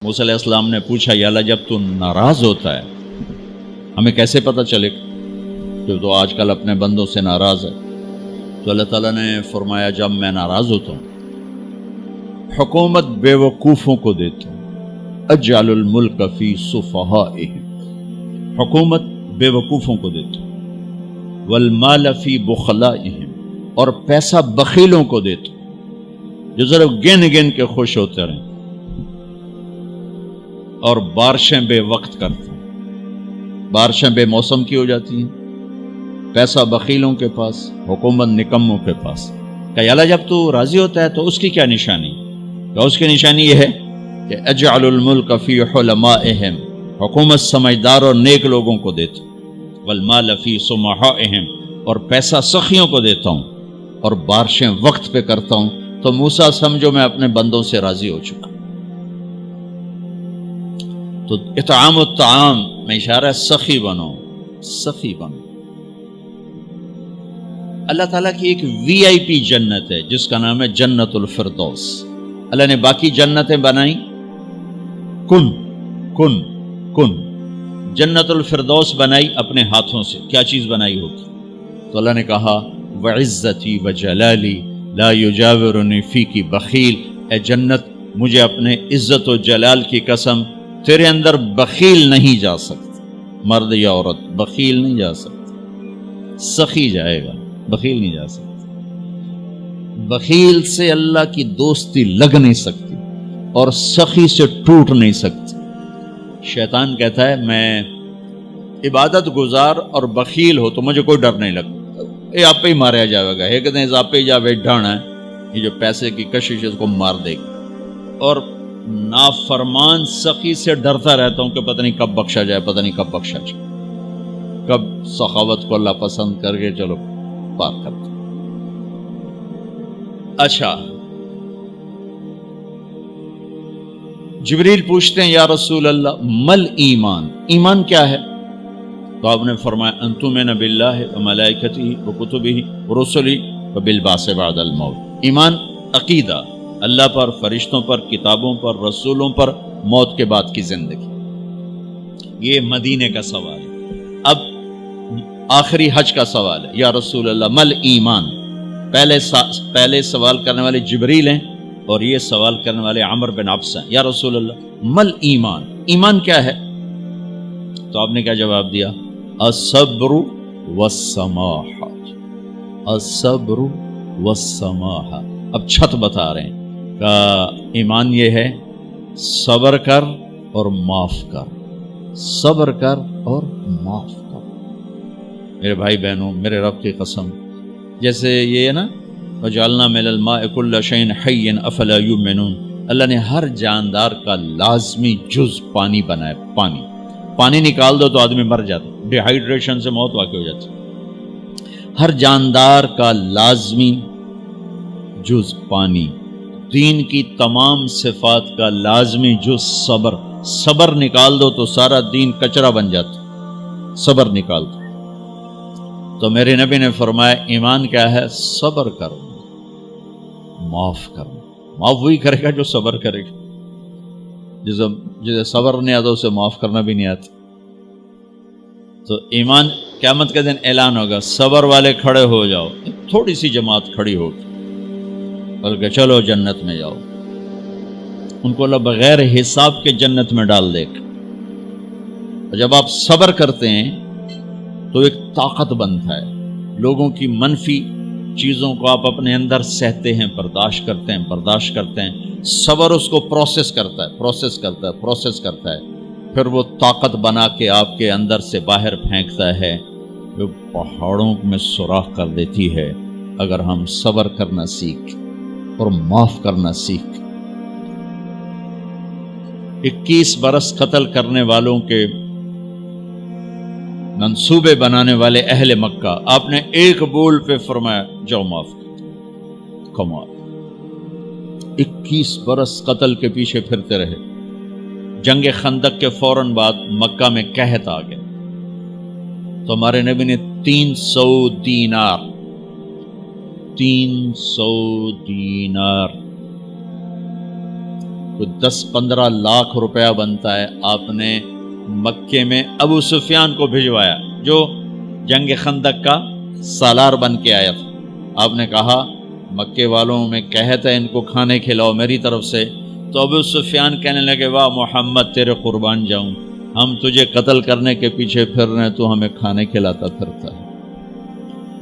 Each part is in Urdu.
موسیٰ علیہ السلام نے پوچھا یا اللہ جب تو ناراض ہوتا ہے ہمیں کیسے پتہ چلے کہ تو آج کل اپنے بندوں سے ناراض ہے؟ تو اللہ تعالیٰ نے فرمایا جب میں ناراض ہوتا ہوں حکومت بے وقوفوں کو دیتا ہوں، اجعل الملک فی صفہائہم، حکومت بے وقوفوں کو دیتا ہوں، والمال فی بخلائہم، اور پیسہ بخیلوں کو دیتا ہوں جو ذرا گن گن کے خوش ہوتے رہیں، اور بارشیں بے وقت کرتے ہیں، بارشیں بے موسم کی ہو جاتی ہیں، پیسہ بخیلوں کے پاس، حکومت نکموں کے پاس۔ کہ اللہ جب تو راضی ہوتا ہے تو اس کی کیا نشانی؟ کہ اس کی نشانی یہ ہے کہ اجعل الملک فی حلمائہم، حکومت سمجھدار اور نیک لوگوں کو دیتا ہوں، والمال فی سمحائہم، اور پیسہ سخیوں کو دیتا ہوں، اور بارشیں وقت پہ کرتا ہوں۔ تو موسیٰ سمجھو میں اپنے بندوں سے راضی ہو چکا۔ تو اطعام الطعام میں اشارہ ہے سخی بنو، سخی بنو۔ اللہ تعالیٰ کی ایک وی آئی پی جنت ہے جس کا نام ہے جنت الفردوس۔ اللہ نے باقی جنتیں بنائیں کن کن کن، جنت الفردوس بنائی اپنے ہاتھوں سے۔ کیا چیز بنائی ہوگی؟ تو اللہ نے کہا وعزتی وجلالی لا یجاورنی فیکی بخیل، اے جنت مجھے اپنے عزت و جلال کی قسم تیرے اندر بخیل نہیں جا سکتا، مرد یا عورت بخیل نہیں جا سکتا، سخی جائے گا، بخیل نہیں جا سکتا۔ بخیل سے اللہ کی دوستی لگ نہیں سکتی اور سخی سے ٹوٹ نہیں سکتی۔ شیطان کہتا ہے میں عبادت گزار اور بخیل ہو تو مجھے کوئی ڈر نہیں لگتا، یہ آپ پہ ہی ماریا جائے گا، ایک دن آپ پہ جاوے ڈھانا ہے، یہ جو پیسے کی کشش اس کو مار دے گی۔ اور نافرمان سخی سے ڈرتا رہتا ہوں کہ پتہ نہیں کب بخشا جائے، پتہ نہیں کب بخشا جائے، کب سخاوت کو اللہ پسند کر کے چلو پار کرتا۔ اچھا، جبریل پوچھتے ہیں یا رسول اللہ مل ایمان، ایمان کیا ہے؟ تو آپ نے فرمایا ان تؤمن باللہ وملائکتہ وکتبہ ورسلہ وبالبعث بعد الموت۔ ایمان عقیدہ، اللہ پر، فرشتوں پر، کتابوں پر، رسولوں پر، موت کے بعد کی زندگی۔ یہ مدینے کا سوال ہے۔ اب آخری حج کا سوال ہے یا رسول اللہ مل ایمان۔ پہلے سوال کرنے والے جبریل ہیں اور یہ سوال کرنے والے عمر بن عبس ہیں۔ یا رسول اللہ مل ایمان، ایمان کیا ہے؟ تو آپ نے کیا جواب دیا؟ الصبر والسماحہ، الصبر والسماحہ۔ اب چھت بتا رہے ہیں کہ ایمان یہ ہے صبر کر اور معاف کر، صبر کر اور معاف کر۔ میرے بھائی بہنوں، میرے رب کی قسم، جیسے یہ ہے نا وجعلنا من الماء كل شيء حي افلا يؤمنون، اللہ نے ہر جاندار کا لازمی جز پانی بنایا۔ پانی نکال دو تو آدمی مر جاتا، ڈی ہائیڈریشن سے موت واقع ہو جاتی۔ ہر جاندار کا لازمی جز پانی، دین کی تمام صفات کا لازمی جز صبر، صبر نکال دو تو سارا دین کچرا بن جاتا، صبر نکال دو۔ تو میرے نبی نے فرمایا ایمان کیا ہے؟ صبر کرو، معاف کرو۔ معاف وہی کرے گا جو صبر کرے گا، جسے صبر نہیں آتا اسے معاف کرنا بھی نہیں آتا۔ تو ایمان قیامت کے دن اعلان ہوگا صبر والے کھڑے ہو جاؤ، تھوڑی سی جماعت کھڑی ہوگی، بلکہ چلو جنت میں جاؤ۔ ان کو اللہ بغیر حساب کے جنت میں ڈال دے گا۔ اور جب آپ صبر کرتے ہیں تو ایک طاقت بنتا ہے، لوگوں کی منفی چیزوں کو آپ اپنے اندر سہتے ہیں، برداشت کرتے ہیں۔ صبر اس کو پروسیس کرتا ہے، پھر وہ طاقت بنا کے آپ کے اندر سے باہر پھینکتا ہے، جو پہاڑوں میں سوراخ کر دیتی ہے اگر ہم صبر کرنا سیکھ اور معاف کرنا سیکھ۔ 21 برس قتل کرنے والوں کے منصوبے بنانے والے اہل مکہ، آپ نے ایک بول پہ فرمایا جاؤ معاف کر۔ کمال، 21 برس قتل کے پیچھے پھرتے رہے۔ جنگ خندق کے فوراً بعد مکہ میں قحط آ گیا، تو ہمارے نبی نے 300 دینار کوئی 10-15 لاکھ روپیہ بنتا ہے، آپ نے مکے میں ابو سفیان کو بھجوایا جو جنگ خندق کا سالار بن کے آیا تھا. آپ نے کہا مکے والوں میں کہتا ہے ان کو کھانے کھلاؤ میری طرف سے. تو ابو سفیان کہنے لگے واہ محمد تیرے قربان جاؤں، ہم تجھے قتل کرنے کے پیچھے پھر رہے ہیں، تو ہمیں کھانے کھلاتا پھرتا ہے.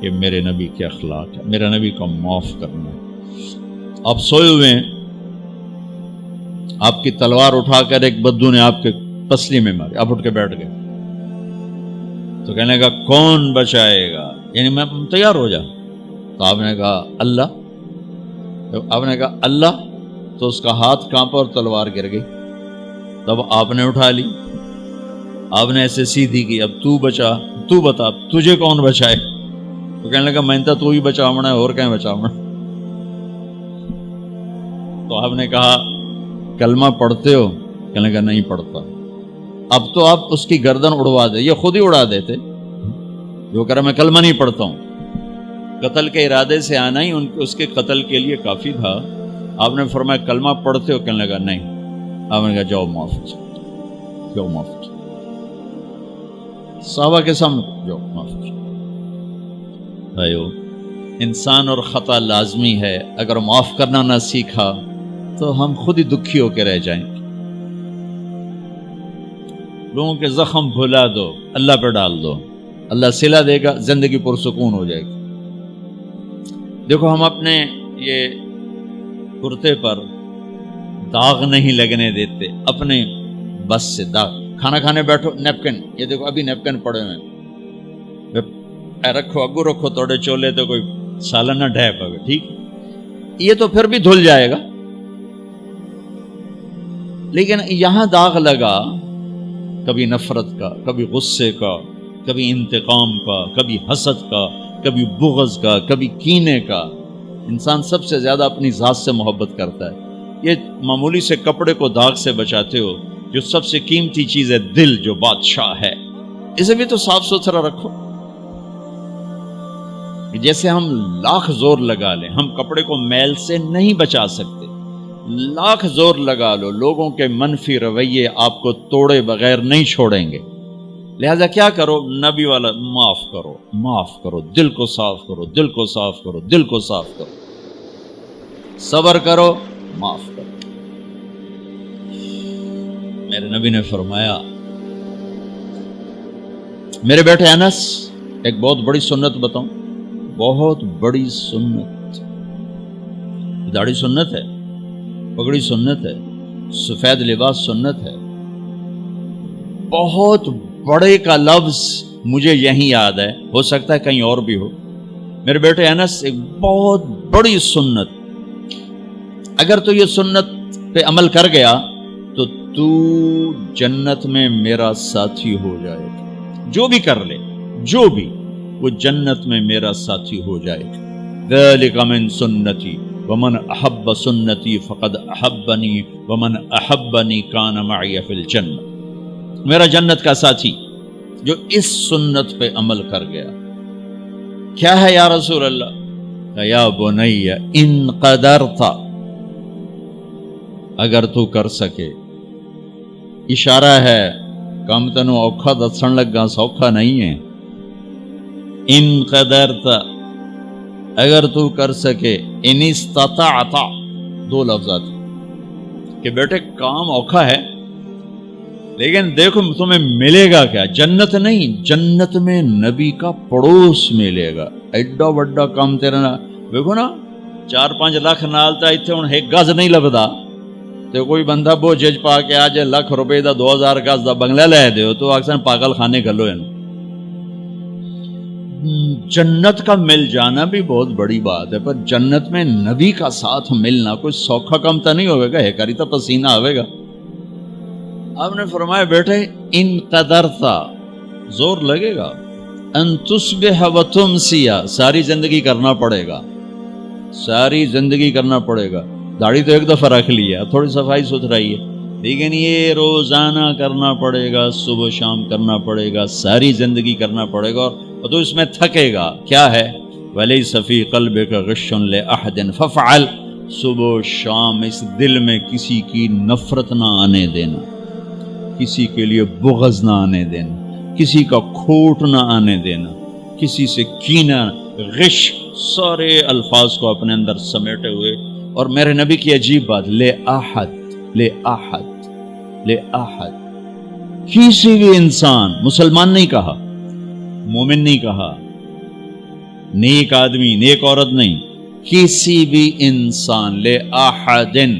یہ میرے نبی کے اخلاق ہے، میرا نبی کو معاف کرنا ہے. آپ سوئے ہوئے ہیں، آپ کی تلوار اٹھا کر ایک بدو نے آپ کے پسلی میں ماری، آپ اٹھ کے بیٹھ گئے، تو کہنے لگا کون بچائے گا، یعنی میں تیار ہو جا. تو آپ نے کہا اللہ. آپ نے کہا اللہ، تو اس کا ہاتھ کانپا اور تلوار گر گئی. تب آپ نے اٹھا لی، آپ نے ایسے سیدھی کی، اب تو بچا، تو بتا تجھے کون بچائے. تو کہنے لگا میں تو ہی بچاونا ہے، اور کہیں بچاونا. تو آپ نے کہا کلمہ پڑھتے ہو؟ کہنے لگا نہیں پڑھتا. اب تو آپ اس کی گردن اڑوا دے، یہ خود ہی اڑا دیتے جو کہہ رہا میں کلمہ نہیں پڑھتا ہوں. قتل کے ارادے سے آنا ہی اس کے قتل کے لیے کافی تھا. آپ نے فرمایا کلمہ پڑھتے ہو؟ کہنے لگا نہیں. آپ نے کہا جاؤ معاف ہو جاؤ، جاؤ معاف ہو جاؤ. صحابہ کے سامنے جاؤ معاف ہو جاؤ. بھائیو، انسان اور خطا لازمی ہے، اگر معاف کرنا نہ سیکھا تو ہم خود ہی دکھی ہو کے رہ جائیں گے. لوگوں کے زخم بھلا دو، اللہ پہ ڈال دو، اللہ صلہ دے گا، زندگی پرسکون ہو جائے گی. دیکھو ہم اپنے یہ کرتے پر داغ نہیں لگنے دیتے، اپنے بس سے داغ. کھانا کھانے بیٹھو نیپکن، یہ دیکھو ابھی نیپکن پڑے ہوئے اے رکھو، اگو رکھو توڑے چولے تو کوئی سالن نہ ڈھے پاوے، ٹھیک یہ تو پھر بھی دھل جائے گا. لیکن یہاں داغ لگا، کبھی نفرت کا، کبھی غصے کا، کبھی انتقام کا، کبھی حسد کا، کبھی بغض کا، کبھی کینے کا. انسان سب سے زیادہ اپنی ذات سے محبت کرتا ہے. یہ معمولی سے کپڑے کو داغ سے بچاتے ہو، جو سب سے قیمتی چیز ہے دل، جو بادشاہ ہے، اسے بھی تو صاف ستھرا رکھو. جیسے ہم لاکھ زور لگا لیں، ہم کپڑے کو میل سے نہیں بچا سکتے. لاکھ زور لگا لو، لوگوں کے منفی رویے آپ کو توڑے بغیر نہیں چھوڑیں گے. لہذا کیا کرو؟ نبی والا معاف کرو، معاف کرو، دل کو صاف کرو، دل کو صاف کرو، دل کو صاف کرو، صبر کرو، معاف کرو. میرے نبی نے فرمایا، میرے بیٹے انس، ایک بہت بڑی سنت بتاؤں، بہت بڑی سنت. داڑھی سنت ہے، پگڑی سنت ہے، سفید لباس سنت ہے. بہت بڑے کا لفظ مجھے یہیں یاد ہے، ہو سکتا ہے کہیں اور بھی ہو. میرے بیٹے انس، ایک بہت بڑی سنت، اگر تو یہ سنت پہ عمل کر گیا تو جنت میں میرا ساتھی ہو جائے گا. جو بھی کر لے، جو بھی، وہ جنت میں میرا ساتھی ہو جائے گا. ذالک من سنتی ومن احب سنتی فقد احبنی ومن احبنی کان معی فی الجنہ. میرا جنت کا ساتھی جو اس سنت پہ عمل کر گیا. کیا ہے یا رسول اللہ؟ یا بنی ان قدرت، اگر تو کر سکے. اشارہ ہے کم تنو اوکھا دسن لگا، سوکھا نہیں ہے. ان قدرت، اگر تو کر سکے. ان استطاعت، دو لفظات کہ بیٹے کام اوکھا ہے، لیکن دیکھو تمہیں ملے گا کیا؟ جنت نہیں، جنت میں نبی کا پڑوس ملے گا. ایڈا وڈا کام تیرا، دیکھو نا 4-5 لاکھ نالتا اتنے ہوں ایک گز نہیں لبدا. تو کوئی بندہ بوجھ پا کے آ جائے ₹1,00,000 دا 2,000 گز دا بنگلہ لے دیو تو اکثر پاگل خانے گلو ہیں. جنت کا مل جانا بھی بہت بڑی بات ہے، پر جنت میں نبی کا ساتھ ملنا کوئی سوکھا کم تو نہیں ہوئے گا، ہے کری تو پسینہ آئے گا. آپ نے فرمایا بیٹے ان قدرتا، زور لگے گا. ان تصبح و تمسی، ساری زندگی کرنا پڑے گا، ساری زندگی کرنا پڑے گا. داڑھی تو ایک دفعہ رکھ لی ہے، تھوڑی صفائی ستھرائی ہے، لیکن یہ روزانہ کرنا پڑے گا، صبح شام کرنا پڑے گا، ساری زندگی کرنا پڑے گا. اور تو اس میں تھکے گا. کیا ہے؟ وَلَيْسَ فِي قَلْبِكَ غِشٌّ لِأَحَدٍ فَافْعَلْ. صبح و شام اس دل میں کسی کی نفرت نہ آنے دینا، کسی کے لیے بغض نہ آنے دینا، کسی کا کھوٹ نہ آنے دینا، کسی سے کینہ، غش، سارے الفاظ کو اپنے اندر سمیٹے ہوئے. اور میرے نبی کی عجیب بات، لے احد، لے احد، لے احد، کسی بھی انسان، مسلمان نہیں کہا، مومن نہیں کہا، نیک آدمی، نیک عورت نہیں، کسی بھی انسان، لے احدن.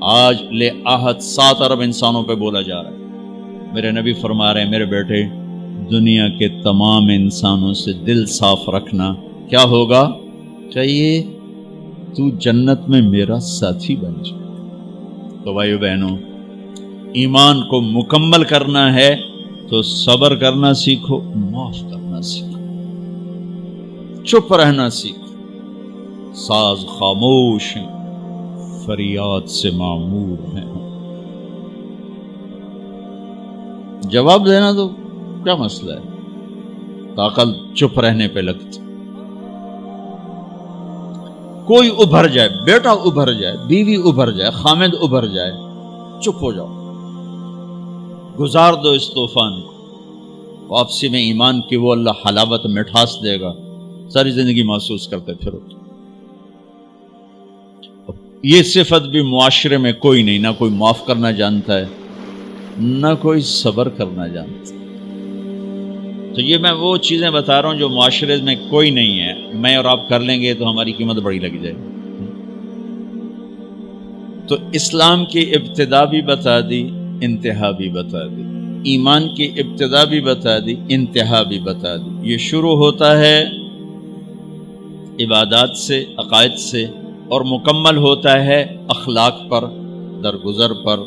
آج لے احد 7 ارب انسانوں پہ بولا جا رہا ہے. میرے نبی فرما رہے ہیں میرے بیٹے، دنیا کے تمام انسانوں سے دل صاف رکھنا. کیا ہوگا؟ چاہیے تو جنت میں میرا ساتھی بن جائے. تو بھائیو بہنوں، ایمان کو مکمل کرنا ہے تو صبر کرنا سیکھو، معاف کرنا سیکھو، چپ رہنا سیکھو. ساز خاموش ہیں، فریاد سے معمور ہیں. جواب دینا تو کیا مسئلہ ہے، طاقت چپ رہنے پہ لگتی. کوئی ابھر جائے، بیٹا ابھر جائے، بیوی ابھر جائے، خامد ابھر جائے، چپ ہو جاؤ، گزار دو اس طوفان کو. واپسی میں ایمان کی وہ اللہ حلاوت مٹھاس دے گا، ساری زندگی محسوس کرتے پھرو. یہ صفت بھی معاشرے میں کوئی نہیں، نہ کوئی معاف کرنا جانتا ہے، نہ کوئی صبر کرنا جانتا. تو یہ میں وہ چیزیں بتا رہا ہوں جو معاشرے میں کوئی نہیں ہے. میں اور آپ کر لیں گے تو ہماری قیمت بڑی لگ جائے گی. تو اسلام کی ابتدا بھی بتا دی، انتہا بھی بتا دی. ایمان کی ابتدا بھی بتا دی، انتہا بھی بتا دی. یہ شروع ہوتا ہے عبادات سے، عقائد سے، اور مکمل ہوتا ہے اخلاق پر، درگزر پر،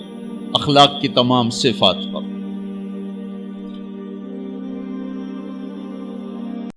اخلاق کی تمام صفات پر.